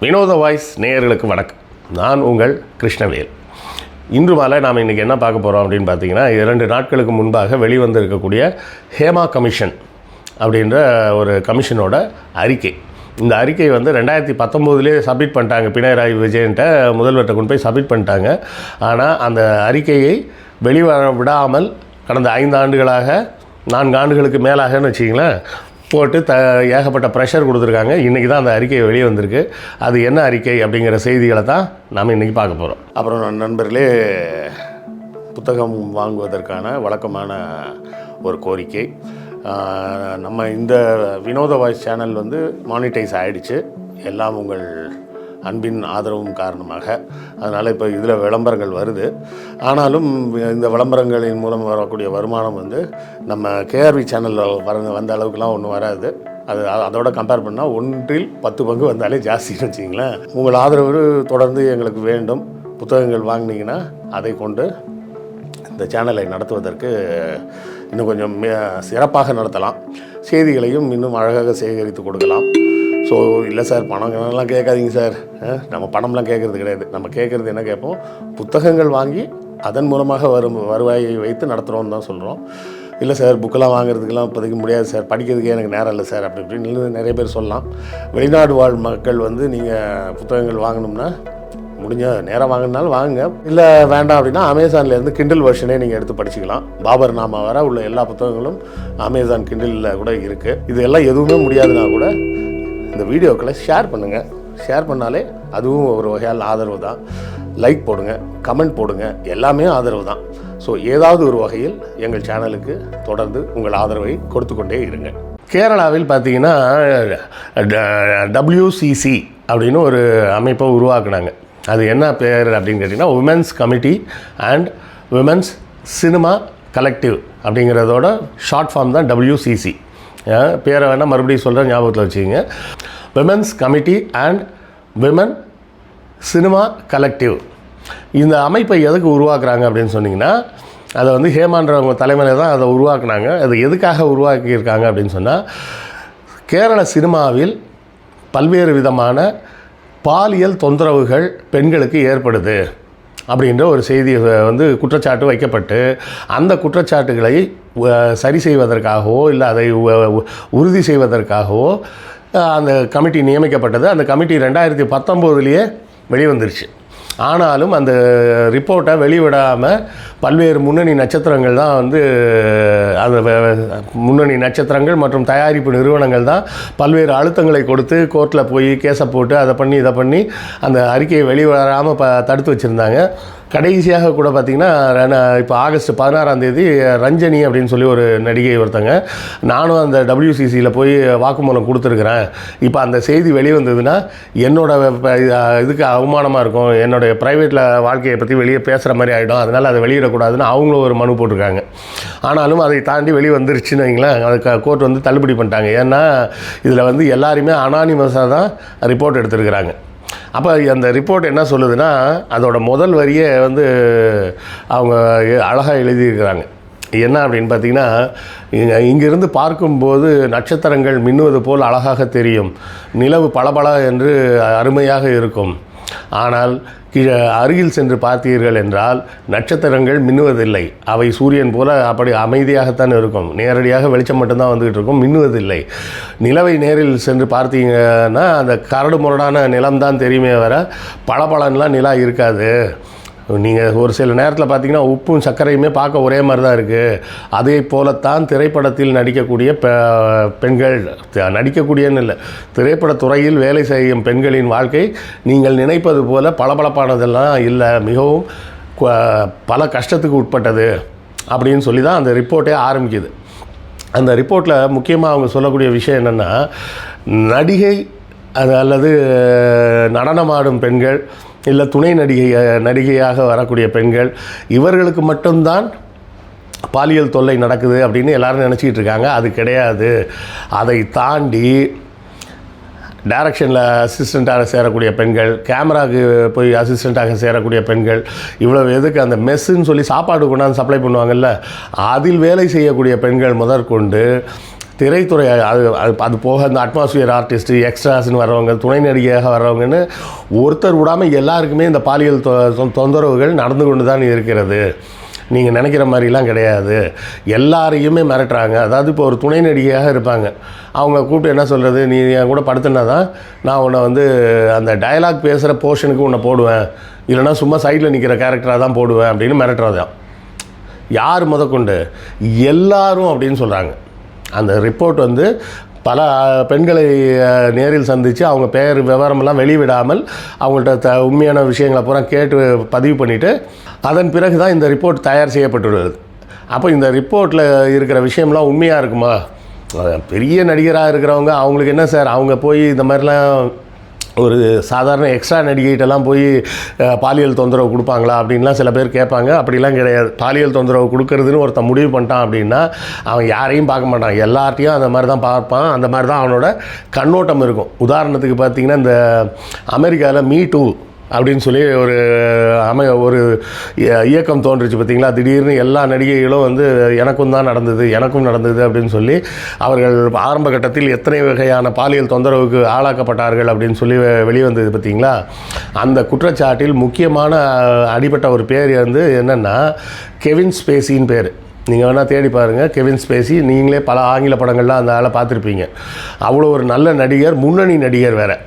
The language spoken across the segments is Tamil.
வினோத வாய்ஸ் நேயர்களுக்கு வணக்கம். நான் உங்கள் கிருஷ்ணவேல். இன்று மாலை நாம் இன்றைக்கி என்ன பார்க்க போகிறோம் அப்படின்னு பார்த்தீங்கன்னா, 2 நாட்களுக்கு முன்பாக வெளிவந்திருக்கக்கூடிய ஹேமா கமிஷன் அப்படின்ற ஒரு கமிஷனோட அறிக்கை. இந்த அறிக்கை 2019 சப்மிட் பண்ணிட்டாங்க. பினராயி விஜயன்ட்ட முதல்வர்கிட்ட கொண்டு போய் சப்மிட் பண்ணிட்டாங்க. ஆனால் அந்த அறிக்கையை வெளிவர விடாமல் கடந்த 5 ஆண்டுகளாக 4 ஆண்டுகளுக்கு மேலாகன்னு வச்சிங்களேன் போட்டு ஏகப்பட்ட ப்ரெஷர் கொடுத்துருக்காங்க. இன்றைக்கி தான் அந்த அறிக்கை வெளியே வந்திருக்கு. அது என்ன அறிக்கை அப்படிங்கிற செய்திகளை தான் நாம் இன்றைக்கி பார்க்க போகிறோம். அப்புறம் நண்பர்களே, புத்தகம் வாங்குவதற்கான வழக்கமான ஒரு கோரிக்கை. நம்ம இந்த வினோத வாய்ஸ் சேனல் மானிட்டைஸ் ஆகிடுச்சு, எல்லாம் உங்கள் அன்பின் ஆதரவும் காரணமாக. அதனால் இப்போ இதில் விளம்பரங்கள் வருது. ஆனாலும் இந்த விளம்பரங்களின் மூலம் வரக்கூடிய வருமானம் நம்ம கேஆர்வி சேனலில் வந்த அளவுக்குலாம் ஒன்றும் வராது. அதோட கம்பேர் பண்ணால் 1/10 பங்கு வந்தாலே ஜாஸ்தின்னு வச்சிங்களேன். உங்கள் ஆதரவு தொடர்ந்து எங்களுக்கு வேண்டும். புத்தகங்கள் வாங்கினீங்கன்னா அதை கொண்டு இந்த சேனலை நடத்துவதற்கு இன்னும் கொஞ்சம் சிறப்பாக நடத்தலாம். செய்திகளையும் இன்னும் அழகாக சேகரித்து கொடுக்கலாம். ஸோ இல்லை சார், பணம்லாம் கேட்காதீங்க சார். நம்ம பணம்லாம் கேட்குறது கிடையாது. நம்ம கேட்குறது என்ன கேட்போம், புத்தகங்கள் வாங்கி அதன் மூலமாக வருவாயை வைத்து நடத்துகிறோன்னு தான் சொல்கிறோம். இல்லை சார், புக்கெல்லாம் வாங்குறதுக்கெல்லாம் இப்போதைக்கு முடியாது சார், படிக்கிறதுக்கே எனக்கு நேரம் இல்லை சார் அப்படி இப்படின்னு நிறைய பேர் சொல்லலாம். வெளிநாடு வாழ் மக்கள் நீங்கள் புத்தகங்கள் வாங்கணும்னா முடிஞ்ச நேரம் வாங்கினாலும் வாங்குங்க. இல்லை வேண்டாம் அப்படின்னா அமேசான்லேருந்து கிண்டில் வெர்ஷனே நீங்கள் எடுத்து படிச்சுக்கலாம். பாபர் நாமா வர உள்ள எல்லா புத்தகங்களும் அமேசான் கிண்டிலில் கூட இருக்குது. இது எல்லாம் எதுவுமே முடியாதுன்னா கூட இந்த வீடியோக்களை ஷேர் பண்ணுங்கள். ஷேர் பண்ணாலே அதுவும் ஒரு வகையால் ஆதரவு தான். லைக் போடுங்க, கமெண்ட் போடுங்க, எல்லாமே ஆதரவு தான். ஸோ ஏதாவது ஒரு வகையில் எங்கள் சேனலுக்கு தொடர்ந்து உங்கள் ஆதரவை கொடுத்து கொண்டே இருங்க. கேரளாவில் பார்த்தீங்கன்னா WCC அப்படின்னு ஒரு அமைப்பை உருவாக்குனாங்க. அது என்ன பேர் அப்படின்னு கேட்டிங்கன்னா, women's committee and women's cinema collective அப்படிங்கிறதோட ஷார்ட் ஃபார்ம் தான் WCC. பேரை வேணால் மறுபடியும் சொல்கிறேன், ஞாபகத்தில் வச்சுக்கிங்க. Women's committee and women cinema collective. இந்த அமைப்பை எதுக்கு உருவாக்குறாங்க அப்படின்னு சொன்னிங்கன்னா, அதை ஹேமான்றவங்க தலைமையில் தான் அதை உருவாக்குனாங்க. அது எதுக்காக உருவாக்கியிருக்காங்க அப்படின்னு சொன்னால், கேரள சினிமாவில் பல்வேறு விதமான பாலியல் தொந்தரவுகள் பெண்களுக்கு ஏற்படுது அப்படின்ற ஒரு செய்தி குற்றச்சாட்டு வைக்கப்பட்டு, அந்த குற்றச்சாட்டுகளை சரி செய்வதற்காகவோ இல்லை அதை உறுதி செய்வதற்காகவோ அந்த கமிட்டி நியமிக்கப்பட்டது. அந்த கமிட்டி 2019 வெளிவந்துருச்சு. ஆனாலும் அந்த ரிப்போர்ட்டை வெளிவிடாமல் பல்வேறு முன்னணி நட்சத்திரங்கள் தான் அந்த முன்னணி நட்சத்திரங்கள் மற்றும் தயாரிப்பு நிறுவனங்கள் தான் பல்வேறு அழுத்தங்களை கொடுத்து கோர்ட்டில் போய் கேஸை போட்டு அதை பண்ணி இதை பண்ணி அந்த அறிக்கையை வெளிவராமல் தடுத்து வச்சுருந்தாங்க. கடைசியாக கூட பார்த்திங்கன்னா, இப்போ ஆகஸ்ட் 16 ரஞ்சனி அப்படின்னு சொல்லி ஒரு நடிகை ஒருத்தங்க, நானும் அந்த WCCயில் போய் வாக்குமூலம் கொடுத்துருக்குறேன், இப்போ அந்த செய்தி வெளிவந்ததுன்னா இதுக்கு அவமானமாக இருக்கும், என்னுடைய ப்ரைவேட்டில் வாழ்க்கையை பற்றி வெளியே பேசுகிற மாதிரி ஆகிடும், அதனால் அதை வெளியிடக்கூடாதுன்னு அவங்களும் ஒரு மனு போட்டிருக்காங்க. ஆனாலும் அதை தாண்டி வெளிவந்துருச்சுன்னு வைங்களேன், அதுக்கு கோர்ட் தள்ளுபடி பண்ணிட்டாங்க. ஏன்னா இதில் எல்லாருமே அனானிமஸாக தான் ரிப்போர்ட் எடுத்துருக்குறாங்க. அப்போ அந்த ரிப்போர்ட் என்ன சொல்லுதுன்னா, அதோட முதல் வரியே அவங்க அழகாக எழுதியிருக்கிறாங்க. என்ன அப்படின்னு பார்த்தீங்கன்னா, இங்கிருந்து பார்க்கும்போது நட்சத்திரங்கள் மின்னுவது போல் அழகாக தெரியும், நிலவு பளபள என்று அருமையாக இருக்கும். ஆனால் அருகில் சென்று பார்த்தீர்கள் என்றால் நட்சத்திரங்கள் மின்னுவதில்லை. அவை சூரியன் போல அப்படி அமைதியாகத்தான் இருக்கும். நேரடியாக வெளிச்சம் மட்டும்தான் வந்துகிட்டு இருக்கும், மின்னுவதில்லை. நிலவை நேரில் சென்று பார்த்தீங்கன்னா அந்த கரடு முரடான நிலம்தான் தெரியுமே வர பளபளன்லாம் நிலா இருக்காது. நீங்கள் ஒரு சில நேரத்தில் பார்த்தீங்கன்னா உப்பும் சர்க்கரையுமே பார்க்க ஒரே மாதிரி தான் இருக்குது. அதே போலத்தான் திரைப்படத்தில் நடிக்கக்கூடிய பெண்கள், நடிக்கக்கூடியன்னு இல்லை, திரைப்படத்துறையில் வேலை செய்யும் பெண்களின் வாழ்க்கை நீங்கள் நினைப்பது போல பளபளப்பானதெல்லாம் இல்லை, மிகவும் பல கஷ்டத்துக்கு உட்பட்டது அப்படின்னு சொல்லி தான் அந்த ரிப்போர்ட்டே ஆரம்பிக்குது. அந்த ரிப்போர்ட்டில் முக்கியமாக அவங்க சொல்லக்கூடிய விஷயம் என்னென்னா, நடிகை அல்லது நடனமாடும் பெண்கள் இல்லை துணை நடிகையாக வரக்கூடிய பெண்கள், இவர்களுக்கு மட்டும்தான் பாலியல் தொல்லை நடக்குது அப்படின்னு எல்லாரும் நினச்சிக்கிட்டு இருக்காங்க. அது கிடையாது. அதை தாண்டி டைரக்ஷனில் அசிஸ்டண்ட்டாக சேரக்கூடிய பெண்கள், கேமராவுக்கு போய் அசிஸ்டண்ட்டாக சேரக்கூடிய பெண்கள், இவ்வளோ எதுக்கு அந்த மெஸ்ஸுன்னு சொல்லி சாப்பாடு கொண்டாந்து சப்ளை பண்ணுவாங்கல்ல, அதில் வேலை செய்யக்கூடிய பெண்கள் முதற்கொண்டு திரைத்துறை அது போக அந்த அட்மாஸ்பியர் ஆர்டிஸ்ட்டு எக்ஸ்ட்ராஸ்ன்னு வர்றவங்க, துணை நடிகையாக வர்றவங்கன்னு ஒருத்தர் விடாமல் எல்லாருக்குமே இந்த பாலியல் தொந்தரவுகள் நடந்து கொண்டு தான் இருக்கிறது. நீங்கள் நினைக்கிற மாதிரிலாம் கிடையாது. எல்லாரையுமே மிரட்டுறாங்க. அதாவது இப்போ ஒரு துணை நடிகையாக இருப்பாங்க, அவங்க கூப்பிட்டு என்ன சொல்கிறது, நீ என் கூட படுத்துனா தான் நான் உன்னை வந்து அந்த டயலாக் பேசுகிற போர்ஷனுக்கு உன்னை போடுவேன், இல்லைனா சும்மா சைடில் நிற்கிற கேரக்டராக தான் போடுவேன் அப்படின்னு மிரட்டுறது தான். யார் முதற்கொண்டு? எல்லாரும் அப்படின்னு சொல்கிறாங்க. அந்த ரிப்போர்ட் வந்து பல பெண்களை நேரில் சந்தித்து அவங்க பெயர் விவரமெல்லாம் வெளிவிடாமல் அவங்கள்ட்ட உண்மையான விஷயங்களை பூரா கேட்டு பதிவு பண்ணிவிட்டு அதன் பிறகு தான் இந்த ரிப்போர்ட் தயார் செய்யப்பட்டுள்ளது. அப்போ இந்த ரிப்போர்ட்டில் இருக்கிற விஷயம்லாம் உண்மையாக இருக்குமா? பெரிய நடிகராக இருக்கிறவங்க அவங்களுக்கு என்ன சார், அவங்க போய் இந்த மாதிரிலாம் ஒரு சாதாரண எக்ஸ்ட்ரா நடிகைகிட்டலாம் போய் பாலியல் தொந்தரவு கொடுப்பாங்களா அப்படின்லாம் சில பேர் கேட்பாங்க. அப்படிலாம் கிடையாது. பாலியல் தொந்தரவு கொடுக்கறதுன்னு ஒருத்தன் முடிவு பண்ணிட்டான் அப்படின்னா அவன் யாரையும் பார்க்க மாட்டான், எல்லார்ட்டையும் அந்த மாதிரி தான் பார்ப்பான். அந்த மாதிரி தான் அவனோட கண்ணோட்டம் இருக்கும். உதாரணத்துக்கு பார்த்திங்கன்னா இந்த அமெரிக்காவில் மீ டூ அப்படின்னு சொல்லி ஒரு இயக்கம் தோன்றுச்சு பார்த்திங்களா. திடீர்னு எல்லா நடிகைகளும் வந்து எனக்கும் நடந்தது அப்படின்னு சொல்லி அவர்கள் ஆரம்ப கட்டத்தில் எத்தனை வகையான பாலியல் தொந்தரவுக்கு ஆளாக்கப்பட்டார்கள் அப்படின்னு சொல்லி வெளிவந்தது பார்த்திங்களா. அந்த குற்றச்சாட்டில் முக்கியமான அடிப்பட்ட ஒரு பேர் வந்து என்னென்னா கெவின் ஸ்பேசின்னு பேர். நீங்கள் வேணால் தேடி பாருங்கள், கெவின் ஸ்பேசி. நீங்களே பல ஆங்கில படங்கள்லாம் அந்த ஆளை பார்த்துருப்பீங்க. அவ்வளோ ஒரு நல்ல நடிகர், முன்னணி நடிகர் வேறு.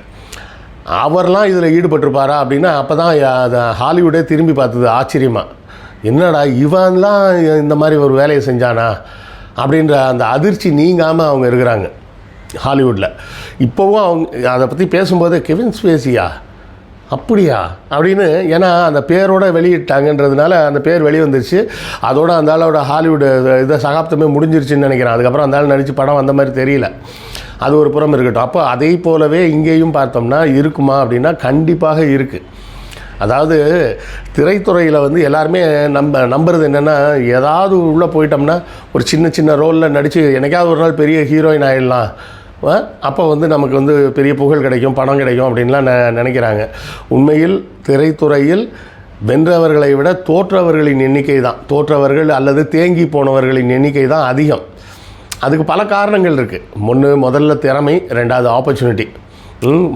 அவர்லாம் இதில் ஈடுபட்டிருப்பாரா அப்படின்னா அப்போ தான் ஹாலிவுட்டே திரும்பி பார்த்தது ஆச்சரியமாக. என்னடா இவன்லாம் இந்த மாதிரி ஒரு வேலையை செஞ்சானா அப்படின்ற அந்த அதிர்ச்சி நீங்காமல் அவங்க இருக்கிறாங்க ஹாலிவுட்டில். இப்போவும் அவங்க அதை பற்றி பேசும்போது கெவின் ஸ்பேசியா அப்படியா அப்படின்னு, ஏன்னா அந்த பேரோட வெளியிட்டாங்கன்றதுனால அந்த பேர் வெளிவந்துருச்சு. அதோட அந்த ஆளோட ஹாலிவுட் இதை சகாப்தமே முடிஞ்சிருச்சுன்னு நினைக்கிறேன். அதுக்கப்புறம் அந்த ஆள் நடித்து படம் வந்த மாதிரி தெரியல. அது ஒரு புறம் இருக்கட்டும். அப்போ அதே போலவே இங்கேயும் பார்த்தோம்னா இருக்குமா அப்படின்னா கண்டிப்பாக இருக்குது. அதாவது திரைத்துறையில் வந்து எல்லாருமே நம்புறது என்னென்னா, ஏதாவது உள்ளே போயிட்டோம்னா ஒரு சின்ன ரோலில் நடித்து என்னைக்காவது ஒரு நாள் பெரிய ஹீரோயின் ஆகிடலாம், அப்போ வந்து நமக்கு வந்து பெரிய புகழ் கிடைக்கும், பணம் கிடைக்கும் அப்படின்லாம் நினைக்கிறாங்க. உண்மையில் திரைத்துறையில் வென்றவர்களை விட தோற்றவர்களின் எண்ணிக்கை தான், தோற்றவர்கள் அல்லது தேங்கி போனவர்களின் எண்ணிக்கை தான் அதிகம். அதுக்கு பல காரணங்கள் இருக்குது. முதல்ல திறமை, ரெண்டாவது ஆப்பர்ச்சுனிட்டி.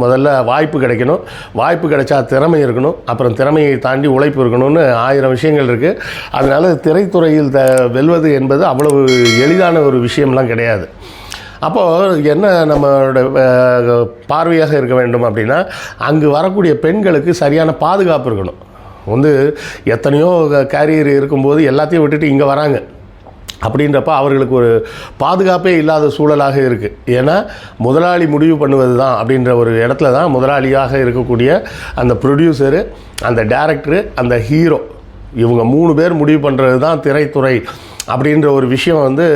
முதல்ல வாய்ப்பு கிடைக்கணும், வாய்ப்பு கிடைச்சா திறமை இருக்கணும், அப்புறம் திறமையை தாண்டி உழைப்பு இருக்கணும்னு 1000 விஷயங்கள் இருக்குது. அதனால் திரைத்துறையில் வெல்வது என்பது அவ்வளவு எளிதான ஒரு விஷயம்லாம் கிடையாது. அப்போது என்ன நம்மளோட பார்வையாக இருக்க வேண்டும் அப்படின்னா, அங்கு வரக்கூடிய பெண்களுக்கு சரியான பாதுகாப்பு இருக்கணும். வந்து எத்தனையோ கேரியர் இருக்கும்போது எல்லாத்தையும் விட்டுட்டு இங்கே வராங்க அப்படின்றப்ப அவர்களுக்கு ஒரு பாதுகாப்பே இல்லாத சூழலாக இருக்குது. ஏன்னா முதலாளி முடிவு பண்ணுவது தான் அப்படின்ற ஒரு இடத்துல தான் முதலாளியாக இருக்கக்கூடிய அந்த ப்ரொடியூசரு, அந்த டைரக்டரு, அந்த ஹீரோ, இவங்க 3 பேர் முடிவு பண்ணுறது தான் திரைத்துறை அப்படின்ற ஒரு விஷயம் வந்து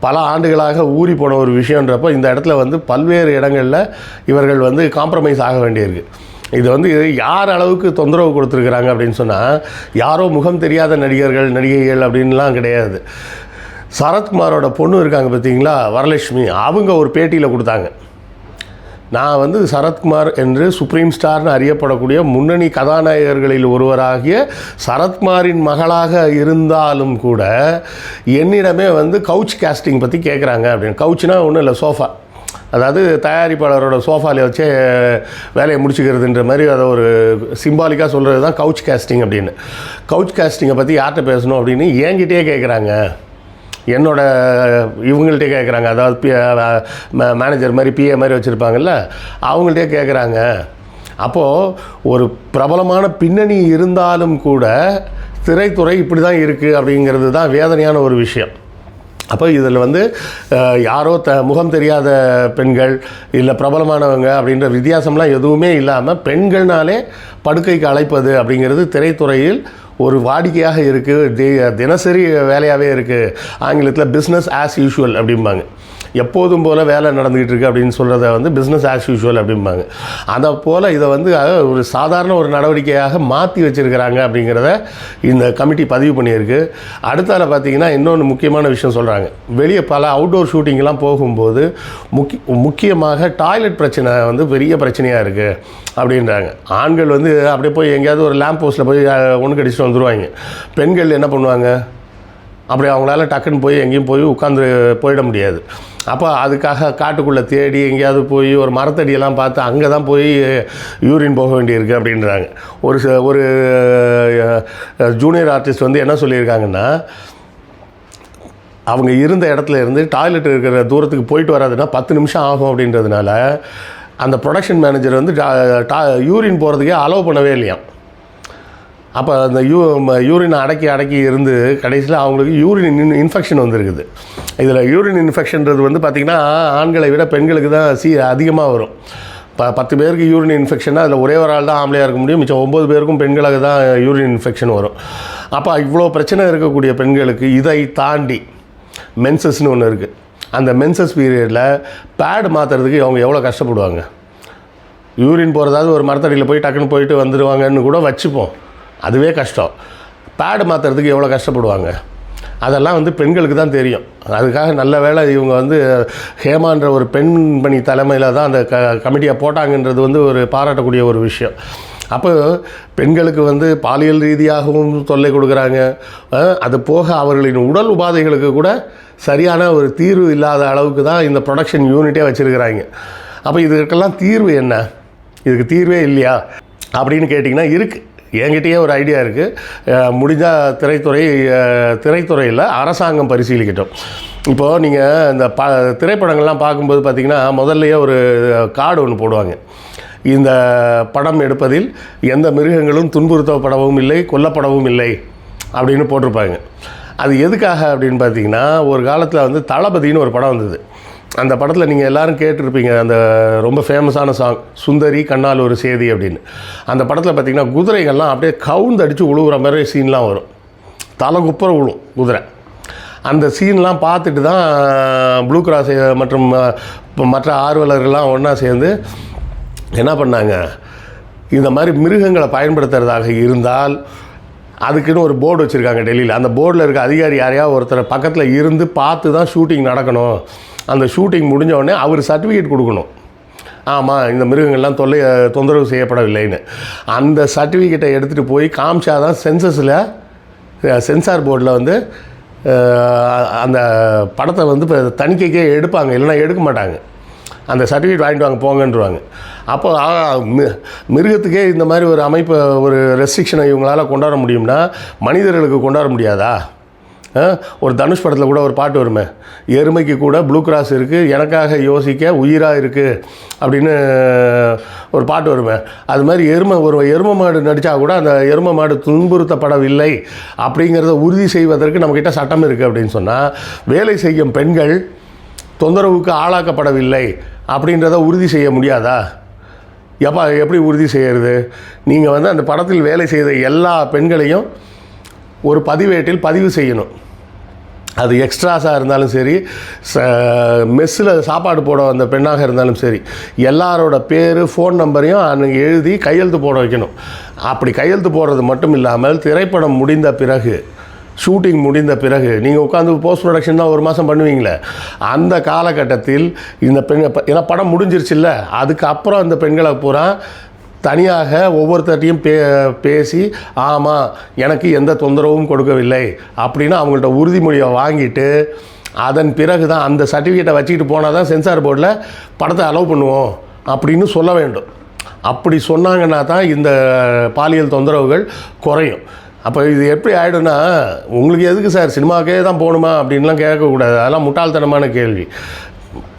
பல ஆண்டுகளாக ஊறி போன ஒரு விஷயன்றப்போ இந்த இடத்துல வந்து பல்வேறு இடங்களில் இவர்கள் வந்து காம்ப்ரமைஸ் ஆக வேண்டியிருக்கு. இது வந்து யார் அளவுக்கு தொந்தரவு கொடுத்துருக்குறாங்க அப்படின்னு சொன்னால், யாரோ முகம் தெரியாத நடிகைகள் அப்படின்லாம் கிடையாது. சரத்குமாரோட பொண்ணு இருக்காங்க பார்த்தீங்களா, வரலட்சுமி, அவங்க ஒரு பேட்டியில் கொடுத்தாங்க. நான் வந்து சரத்குமார் என்று சுப்ரீம் ஸ்டார்னு அறியப்படக்கூடிய முன்னணி கதாநாயகர்களில் ஒருவராகிய சரத்குமாரின் மகளாக இருந்தாலும் கூட என்னிடமே வந்து கவுச் காஸ்டிங் பற்றி கேட்குறாங்க அப்படின்னு. கவுச்னா ஒன்றும் இல்லை, சோஃபா. அதாவது தயாரிப்பாளரோட சோஃபாவில் வச்சே வேலையை முடிச்சுக்கிறதுன்ற மாதிரி அதை ஒரு சிம்பாலிக்காக சொல்கிறது தான் கவுச் காஸ்டிங் அப்படின்னு. கவுச் காஸ்டிங்கை பற்றி யார்கிட்ட பேசணும் அப்படின்னு என்கிட்டே கேட்குறாங்க, என்னோட இவங்கள்ட்டே கேட்குறாங்க. அதாவது மேனேஜர் மாதிரி பிஏ மாதிரி வச்சுருப்பாங்கல்ல, அவங்கள்ட்டே கேட்குறாங்க. அப்போது ஒரு பிரபலமான பின்னணி இருந்தாலும் கூட திரைத்துறை இப்படி தான் இருக்குது அப்படிங்கிறது தான் வேதனையான ஒரு விஷயம். அப்போ இதில் வந்து யாரோ முகம் தெரியாத பெண்கள் இல்லை பிரபலமானவங்க அப்படின்ற வித்தியாசம்லாம் எதுவுமே இல்லாமல் பெண்கள்னாலே படுக்கைக்கு அழைப்பது அப்படிங்கிறது திரைத்துறையில் ஒரு வாடிக்கையாக இருக்குது, தினசரி வேலையாகவே இருக்குது. ஆங்கிலத்தில் பிஸ்னஸ் ஆஸ் யூஷுவல் அப்படிம்பாங்க. எப்போதும் போல் வேலை நடந்துக்கிட்டு இருக்குது அப்படின்னு சொல்கிறத வந்து பிஸ்னஸ் ஆஸ் யூஷுவல் அப்படிம்பாங்க. அதை போல் இதை வந்து ஒரு சாதாரண ஒரு நடவடிக்கையாக மாற்றி வச்சுருக்கிறாங்க அப்படிங்கிறத இந்த கமிட்டி பதிவு பண்ணியிருக்கு. அடுத்தால பார்த்திங்கன்னா இன்னொன்று முக்கியமான விஷயம் சொல்கிறாங்க. வெளியே பல அவுட்டோர் ஷூட்டிங்லாம் போகும்போது முக்கியமாக டாய்லெட் பிரச்சனை வந்து பெரிய பிரச்சனையாக இருக்குது அப்படின்றாங்க. ஆண்கள் வந்து அப்படியே போய் எங்கேயாவது ஒரு லேம்ப் போஸ்ட்டில் போய் ஒன்று கடிச்சிட்டு வந்துடுவாங்க. பெண்கள் என்ன பண்ணுவாங்க, அப்படி அவங்களால டக்குன்னு போய் எங்கேயும் போய் உட்காந்து போயிட முடியாது. அப்போ அதுக்காக காட்டுக்குள்ளே தேடி எங்கேயாவது போய் ஒரு மரத்தடியெல்லாம் பார்த்து அங்கே தான் போய் யூரின் போக வேண்டியிருக்கு அப்படின்றாங்க. ஒரு ஜூனியர் ஆர்டிஸ்ட் வந்து என்ன சொல்லியிருக்காங்கன்னா, அவங்க இருந்த இடத்துல இருந்து டாய்லெட் இருக்கிற தூரத்துக்கு போயிட்டு வராதுன்னா 10 நிமிஷம் ஆகும் அப்படின்றதுனால அந்த ப்ரொடக்ஷன் மேனேஜர் வந்து யூரின் போகிறதுக்கே அலோவ் பண்ணவே இல்லையாம். அப்போ அந்த யூரினை அடக்கி இருந்து கடைசியில் அவங்களுக்கு யூரின் இன்ஃபெக்ஷன் வந்துருக்குது. இதில் யூரின் இன்ஃபெக்ஷன்றது வந்து பார்த்திங்கன்னா ஆண்களை விட பெண்களுக்கு தான் அதிகமாக வரும். 10 பேருக்கு யூரின் இன்ஃபெக்ஷன்னா அதில் ஒரே ஒரு ஆள் தான் ஆம்பளையாக இருக்க முடியும், மிச்சம் 9 பேருக்கும் பெண்களுக்கு தான் யூரின் இன்ஃபெக்ஷன் வரும். அப்போ இவ்வளோ பிரச்சனை இருக்கக்கூடிய பெண்களுக்கு இதை தாண்டி மென்சஸ்னு ஒன்று இருக்குது. அந்த மென்சஸ் பீரியடில் பேட் மாற்றுறதுக்கு அவங்க எவ்வளோ கஷ்டப்படுவாங்க. யூரின் போகிறதாவது ஒரு மரத்தடியில் போய் டக்குன்னு போயிட்டு வந்துடுவாங்கன்னு கூட வச்சுப்போம், அதுவே கஷ்டம். பேடு மாற்றுறதுக்கு எவ்வளோ கஷ்டப்படுவாங்க, அதெல்லாம் வந்து பெண்களுக்கு தான் தெரியும். அதுக்காக நல்ல வேளை இவங்க வந்து ஹேமான்ற ஒரு பெண்மணி தலைமையில் தான் அந்த கமிட்டியை போட்டாங்கன்றது வந்து ஒரு பாராட்டக்கூடிய ஒரு விஷயம். அப்போ பெண்களுக்கு வந்து பாலியல் ரீதியாகவும் தொல்லை கொடுக்குறாங்க. அது போக அவர்களின் உடல் உபாதைகளுக்கு கூட சரியான ஒரு தீர்வு இல்லாத அளவுக்கு தான் இந்த ப்ரொடக்ஷன் யூனிட்டே வச்சுருக்கிறாங்க. அப்போ இதுக்கெல்லாம் தீர்வு என்ன? இதுக்கு தீர்வே இல்லையா அப்படின்னு கேட்டிங்கன்னா இருக்குது. என்கிட்டயே ஒரு ஐடியா இருக்குது. முடிஞ்சால் திரைத்துறையில் அரசாங்கம் பரிசீலிக்கட்டும். இப்போது நீங்கள் இந்த திரைப்படங்கள்லாம் பார்க்கும்போது பார்த்திங்கன்னா முதல்லையே ஒரு கார்டு ஒன்று போடுவாங்க. இந்த படம் எடுப்பதில் எந்த மிருகங்களும் துன்புறுத்தப்படவும் இல்லை, கொல்லப்படவும் இல்லை அப்படின்னு போட்டிருப்பாங்க. அது எதுக்காக அப்படின்னு பார்த்தீங்கன்னா, ஒரு காலத்தில் வந்து தளபதின்னு ஒரு படம் வந்தது. அந்த படத்தில் நீங்கள் எல்லோரும் கேட்டிருப்பீங்க, அந்த ரொம்ப ஃபேமஸான சாங் சுந்தரி கண்ணால் ஒரு சேதி அப்படின்னு. அந்த படத்தில் பார்த்திங்கன்னா குதிரைகள்லாம் அப்படியே கவுந்தடிச்சு உழுவுற மாதிரி சீன்லாம் வரும், தலை குப்புற விழும் குதிரை. அந்த சீன்லாம் பார்த்துட்டு தான் ப்ளூ கிராஸ் மற்றும் மற்ற ஆர்வலர்கள்லாம் ஒன்றா சேர்ந்து என்ன பண்ணாங்க, இந்த மாதிரி மிருகங்களை பயன்படுத்துகிறதாக இருந்தால் அதுக்குன்னு ஒரு போர்டு வச்சுருக்காங்க டெல்லியில். அந்த போர்டில் இருக்க அதிகாரி யாரையாவது ஒருத்தர் பக்கத்தில் இருந்து பார்த்து தான் ஷூட்டிங் நடக்கணும். அந்த ஷூட்டிங் முடிஞ்ச உடனே அவர் சர்டிஃபிகேட் கொடுக்கணும், ஆமாம் இந்த மிருகங்கள்லாம் தொந்தரவு செய்யப்படவில்லைன்னு. அந்த சர்டிஃபிகேட்டை எடுத்துகிட்டு போய் காமிச்சா தான் சென்சார் போர்டில் வந்து அந்த படத்தை வந்து இப்போ தணிக்கைக்கே எடுப்பாங்க, இல்லைன்னா எடுக்க மாட்டாங்க. அந்த சர்டிஃபிகேட் வாங்கிட்டு வாங்க போங்கன்றுவாங்க. அப்போ மிருகத்துக்கே இந்த மாதிரி ஒரு அமைப்பை, ஒரு ரெஸ்ட்ரிக்ஷனை இவங்களால் கொண்டாட முடியும்னா மனிதர்களுக்கு கொண்டாட முடியாதா? ஒரு தனுஷ் படத்தில் கூட ஒரு பாட்டு வருமே, எருமைக்கு கூட ப்ளூ கிராஸ் இருக்குது, எனக்காக யோசிக்க உயிராக இருக்குது அப்படின்னு ஒரு பாட்டு வருமே. அது மாதிரி எருமை மாடு நடித்தா கூட அந்த எருமை மாடு துன்புறுத்தப்படவில்லை அப்படிங்கிறத உறுதி செய்வதற்கு நம்மக்கிட்ட சட்டம் இருக்குது அப்படின்னு சொன்னால், வேலை செய்யும் பெண்கள் தொந்தரவுக்கு ஆளாக்கப்படவில்லை அப்படின்றத உறுதி செய்ய முடியாதா? எப்படி உறுதி செய்கிறது? நீங்கள் வந்து அந்த படத்தில் வேலை செய்த எல்லா பெண்களையும் ஒரு பதிவேட்டில் பதிவு செய்யணும். அது எக்ஸ்ட்ராஸாக இருந்தாலும் சரி, மெஸ்ஸில் சாப்பாடு போட வந்த பெண்ணாக இருந்தாலும் சரி, எல்லாரோட பேர் ஃபோன் நம்பரையும் அன்றைக்கி எழுதி கையெழுத்து போட வைக்கணும். அப்படி கையெழுத்து போடுறது மட்டும் இல்லாமல் திரைப்படம் முடிந்த பிறகு, ஷூட்டிங் முடிந்த பிறகு நீங்கள் உட்காந்து போஸ்ட் ப்ரொடக்ஷன் தான் 1 மாதம் பண்ணுவீங்களே, அந்த காலகட்டத்தில் இந்த ஏன்னா படம் முடிஞ்சிருச்சுல்ல, அதுக்கப்புறம் அந்த பெண்களை பூரா தனியாக ஒவ்வொருத்தட்டையும் பேசி ஆமாம் எனக்கு எந்த தொந்தரவும் கொடுக்கவில்லை அப்படின்னு அவங்கள்ட்ட உறுதிமொழியை வாங்கிட்டு, அதன் பிறகு தான் அந்த சர்டிஃபிகேட்டை வச்சுக்கிட்டு போனால் தான் சென்சார் போர்டில் படத்தை அலோவ் பண்ணுவோம் அப்படின்னு சொல்ல வேண்டும். அப்படி சொன்னாங்கன்னா தான் இந்த பாலியல் தொந்தரவுகள் குறையும். அப்போ இது எப்படி ஆகிடும்னா, உங்களுக்கு எதுக்கு சார் சினிமாவுக்கே தான் போகணுமா அப்படின்லாம் கேட்கக்கூடாது. அதெல்லாம் முட்டாள்தனமான கேள்வி.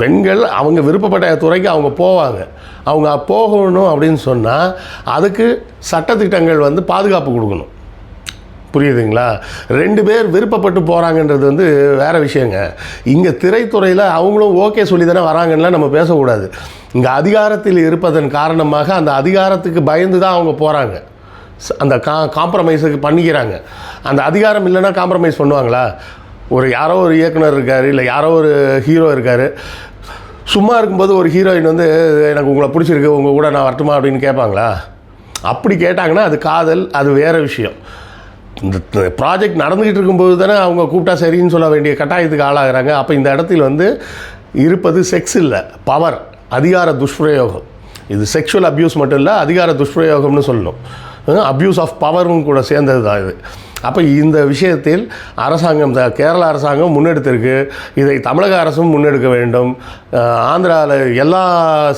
பெண்கள் அவங்க விருப்பப்பட்ட துறைக்கு அவங்க போவாங்க. அவங்க போகணும் அப்படின்னு சொன்னால் அதுக்கு சட்டத்திட்டங்கள் வந்து பாதுகாப்பு கொடுக்கணும். புரியுதுங்களா? 2 பேர் விருப்பப்பட்டு போகிறாங்கன்றது வந்து வேறு விஷயங்க. இங்கே திரைத்துறையில் அவங்களும் ஓகே சொல்லி தானே வராங்கன்னெலாம் நம்ம பேசக்கூடாது. இங்கே அதிகாரத்தில் இருப்பதன் காரணமாக அந்த அதிகாரத்துக்கு பயந்து தான் அவங்க போகிறாங்க. அந்த காம்ப்ரமைஸுக்கு பண்ணிக்கிறாங்க. அந்த அதிகாரம் இல்லைன்னா காம்ப்ரமைஸ் பண்ணுவாங்களா? யாரோ ஒரு இயக்குனர் இருக்கார், இல்லை யாரோ ஒரு ஹீரோ இருக்கார், சும்மா இருக்கும்போது ஒரு ஹீரோயின் வந்து எனக்கு உங்களை பிடிச்சிருக்கு, உங்கள் கூட நான் வரட்டுமா அப்படின்னு கேட்பாங்களா? அப்படி கேட்டாங்கன்னா அது காதல், அது வேறு விஷயம். இந்த ப்ராஜெக்ட் நடந்துக்கிட்டு இருக்கும்போது தானே அவங்க கூப்பிட்டா சரின்னு சொல்ல வேண்டிய கட்டாயத்துக்கு ஆளாகிறாங்க. அப்போ இந்த இடத்தில் வந்து இருப்பது செக்ஸ் இல்லை, பவர், அதிகார துஷ்பிரயோகம். இது செக்ஷுவல் அப்யூஸ் மட்டும் இல்லை, அதிகார துஷ்பிரயோகம்னு சொல்லணும். அப்யூஸ் ஆஃப் பவரும் கூட சேர்ந்தது தான் இது. அப்போ இந்த விஷயத்தில் அரசாங்கம், கேரள அரசாங்கம் முன்னெடுத்திருக்கு. இதை தமிழக அரசும் முன்னெடுக்க வேண்டும். ஆந்திராவில் எல்லா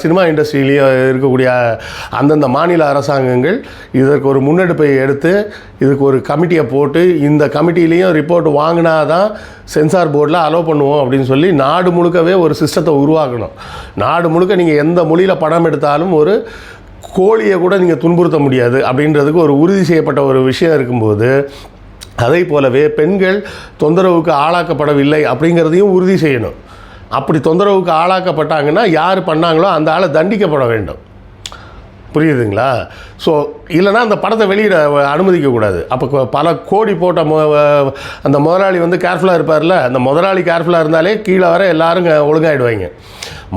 சினிமா இண்டஸ்ட்ரியிலையும் இருக்கக்கூடிய அந்தந்த மாநில அரசாங்கங்கள் இதற்கு ஒரு முன்னெடுப்பை எடுத்து இதுக்கு ஒரு கமிட்டியை போட்டு இந்த கமிட்டிலையும் ரிப்போர்ட் வாங்கினா தான் சென்சார் போர்டில் அலோவ் பண்ணுவோம் அப்படின்னு சொல்லி நாடு முழுக்கவே ஒரு சிஸ்டத்தை உருவாக்கணும். நாடு முழுக்க நீங்கள் எந்த மொழியில் படம் எடுத்தாலும் ஒரு கோழியை கூட நீங்கள் துன்புறுத்த முடியாது அப்படின்றதுக்கு ஒரு உறுதி செய்யப்பட்ட ஒரு விஷயம் இருக்கும்போது, அதை போலவே பெண்கள் தொந்தரவுக்கு ஆளாக்கப்படவில்லை அப்படிங்கிறதையும் உறுதி செய்யணும். அப்படி தொந்தரவுக்கு ஆளாக்கப்பட்டாங்கன்னா யார் பண்ணாங்களோ அந்த ஆளை தண்டிக்கப்பட வேண்டும். புரியுதுங்களா? ஸோ இல்லைனா அந்த படத்தை வெளியிட அனுமதிக்கக்கூடாது. அப்போ பல கோடி போட்ட அந்த முதலாளி வந்து கேர்ஃபுல்லாக இருப்பார்ல, அந்த முதலாளி கேர்ஃபுல்லாக இருந்தாலே கீழே வர எல்லோரும் ஒழுங்காகிடுவாங்க.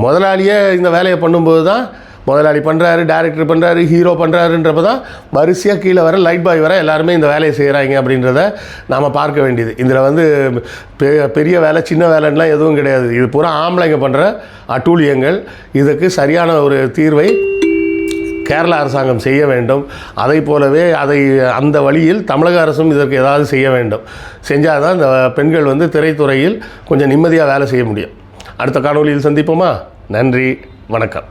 முதலாளியே இந்த வேலையை பண்ணும்போது தான் முதலாளி பண்ணுறாரு, டைரக்டர் பண்ணுறாரு, ஹீரோ பண்ணுறாருன்றப்ப தான் வரிசையாக கீழே வர லைட் பாய் வர எல்லாருமே இந்த வேலையை செய்கிறாங்க அப்படின்றத நாம் பார்க்க வேண்டியது. இதில் வந்து பெரிய வேலை சின்ன வேலைன்னெலாம் எதுவும் கிடையாது. இது பூரா ஆம்பளைங்க பண்ணுற அட்டூழியங்கள். இதுக்கு சரியான ஒரு தீர்வை கேரள அரசாங்கம் செய்ய வேண்டும். அதை போலவே அந்த வழியில் தமிழக அரசும் இதற்கு ஏதாவது செய்ய வேண்டும். செஞ்சால் தான் இந்த பெண்கள் வந்து திரைத்துறையில் கொஞ்சம் நிம்மதியாக வேலை செய்ய முடியும். அடுத்த காணொலியில் சந்திப்போமா? நன்றி, வணக்கம்.